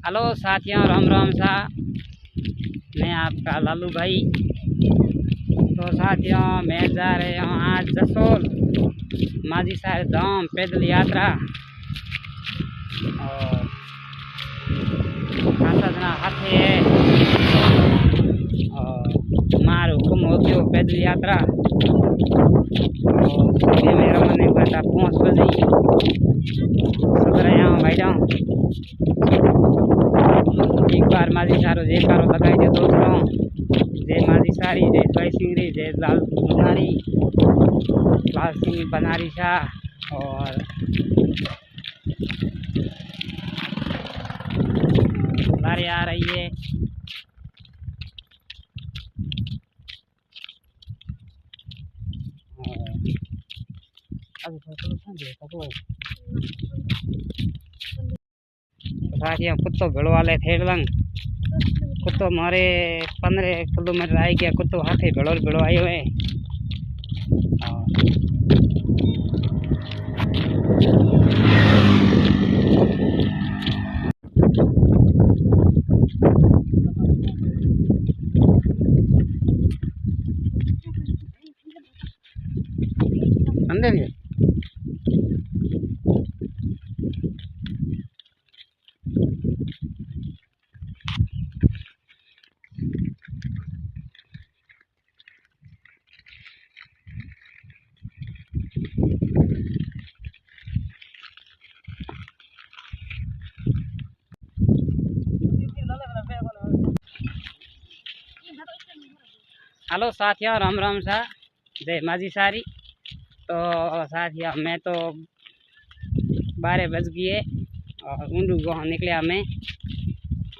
Hello साथियों, राम राम सा। मैं आपका लालू भाई। तो साथियों, मैं जा रहे हूँ आज जसोल माझी सारे धाम पैदल यात्रा। और खासा जना हाथी है और मार हुकुम हो गयो पैदल यात्रा। और मेरा मन एक बार 5 बजे सदर यहाँ बैठा हूँ। एक बार माझी सारो जयकारो लगाई दे दोस्तों। जय माझी सारी, जय स्वाई सिंगरी, जय लाल बनारी, लाल सिंह बनारी शाह। और लारी आ रही है। साथियों, कुत्तो भेड़ो वाले थे लंग कुत्तो मारे 15 किलोमीटर आई गया। कुत्तो हाथी भेड़ो आयो है। अंदर ही हेलो साथियों, राम राम सा, जय माझी सारी। तो साथियों, मैं तो 12 बज गए और ऊंडू गाँव निकलिया मैं।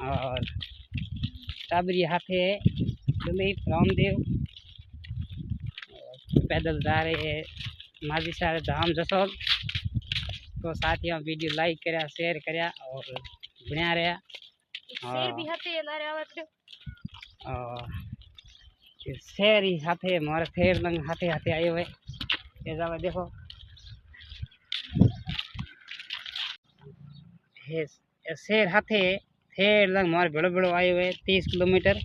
और टाबरी हाथे है दिलीप रामदेव। पैदल जा रहे हैं माझी सारे धाम जसोल। तो साथियों, वीडियो लाइक करा, शेयर करा और बना रहा। शेर ही हाथे मारे फेर लंग हाथे हाथे आयो है। ये जावे देखो, शेर हाथे फेर लंग मारे भेड़ो आयो है 30 किलोमीटर।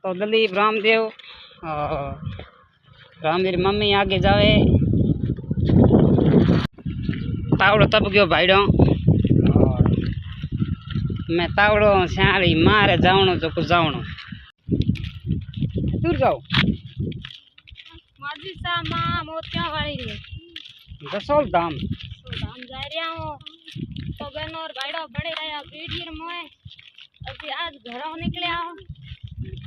तो दलीप रामदेव और रामदेव मम्मी आगे जावे। तावड़ो तब गयो भाईडो। मैं तावड़ो श्याली मारे जावणो जो कुछ जावणो दूर जाओ। माझी सा मां मोतिया वाली रे जसोल धाम धाम जा रहा हूँ। तो बहन और भाईडो बड़े रहा पीढ़ी मोए। अभी आज घरों निकले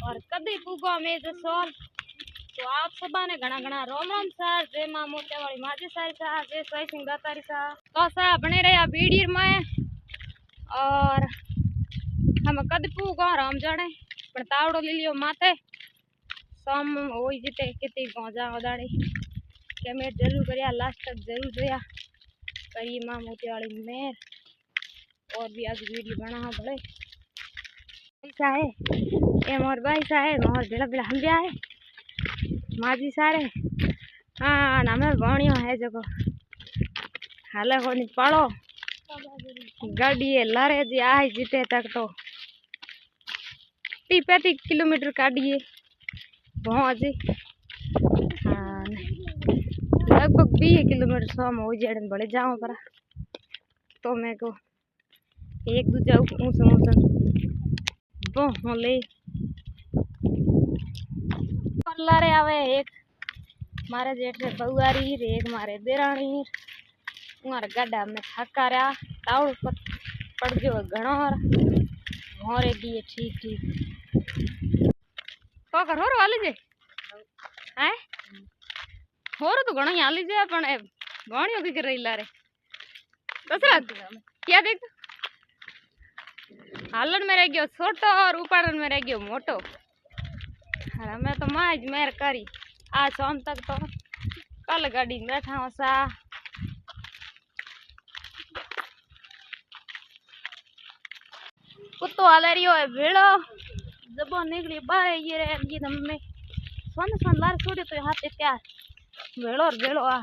और कभी पूगो में जसोल। तो आप सबा ने घना घना रोम रोम सा। जय मां मोतिया वाली माझी सारी सा, जय स्वाई सिंह दातारी सा। तो सा बने रहा पीढ़ी मोए और हम कद पूगो राम जाने। पण तावड़ो ले लियो माथे शाम हो जीते कितनी गौजा दाड़े के मैं जरूर करिया लास्ट तक जरूर जोया करी मां मोती वाली मेहर। और भी आज वीडियो बना बड़े ऐसा है। ये मोर भाई सा है, मोर बिला बिला हम है माझी सारे। हाँ ना मैं भाणियो है जो हाले को नहीं पाड़ो गाड़ी है लारे जी आई जीते तक तो 30-35 किलोमीटर काटिए पहुँच। हाँ लगभग 20 किलोमीटर 100 में हो जाए बड़े जाओ पर। तो मैं को एक दूजा वो ले लारे आवे। एक मारे जेठ बहुआरी रे, एक मारे देराणी। मारे गड्ढा में थका रहा तावड़ पड़ गयो घणो मोरे दिए ठीक ठीक। तो कर होर वाली जे हैं होर तो घणो हाली जे पण भाणियो की कर रही लारे दशरथ क्या देख हालन में रह गयो छोटो और उपाड़न में रह गयो मोटो। अरे मैं तो माज मेर करी आज शाम तक तो कल गाड़ी में बैठा हूँ सा। कुत्तो हाल रही है भेड़ो जब निकली बाहर ये दम में सोने सोन लार छोड़े तो हाथ त्यार भेड़ो और भेड़ो आ